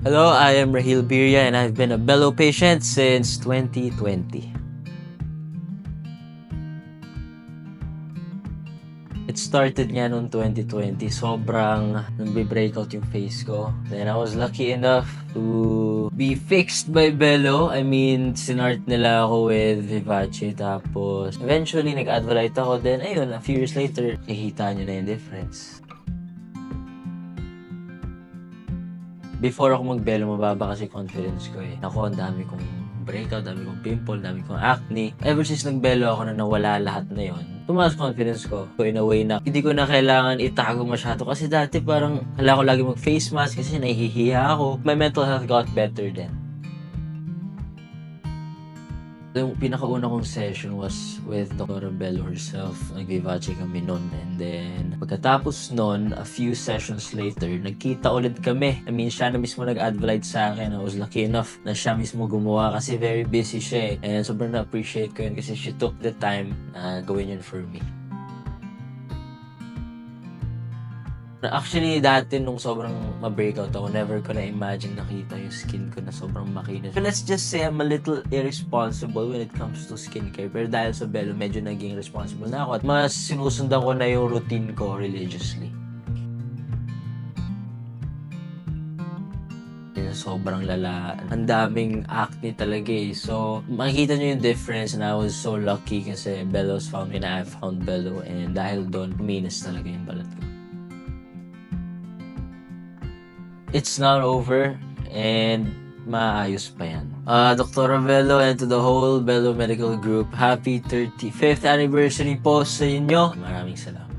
Hello, I am Rahil Birya and I've been a Bello patient since 2020. It started nga noong 2020. Sobrang nagbe-breakout yung face ko. Then I was lucky enough to be fixed by Bello. I mean, sinart nila ako with Vivace. Tapos, eventually, nag-advalite ako. Then, ayun, a few years later, nakikita nyo na yung difference. Before ako mag-Bello, mababa kasi confidence ko eh. Ako, ang dami kong breakout, dami kong pimple, dami kong acne. Ever since nag-Bello ako na nawala lahat na yon, tumaas confidence ko. So in a way na hindi ko na kailangan itago masyado. Kasi dati parang kailangan ko lagi mag-face mask kasi nahihiya ako. My mental health got better then. Yung pinakauna kong session was with Dr. Bello herself. Nag-Vivace kami nun. And then, pagkatapos nun, a few sessions later, nagkita ulit kami. I mean, siya na mismo nag-advalite sa akin. I was lucky enough na siya mismo gumawa kasi very busy siya eh. And sobrang na-appreciate ko yun kasi she took the time na gawin yun for me. Actually, dati nung sobrang ma-breakout ako, never ko na-imagine nakita yung skin ko na sobrang makinis. So let's just say I'm a little irresponsible when it comes to skincare. Pero dahil sa Bello, medyo naging responsible na ako at mas sinusundan ko na yung routine ko religiously. Sobrang lala. Ang daming acne talaga eh. So, makikita nyo yung difference and I was so lucky kasi Bello's found me na I found Bello and dahil doon, kuminis talaga yung balat ko. It's not over and maayos pa yan. Dr. Bello and to the whole Bello Medical Group, happy 35th anniversary po sa inyo. Maraming salamat.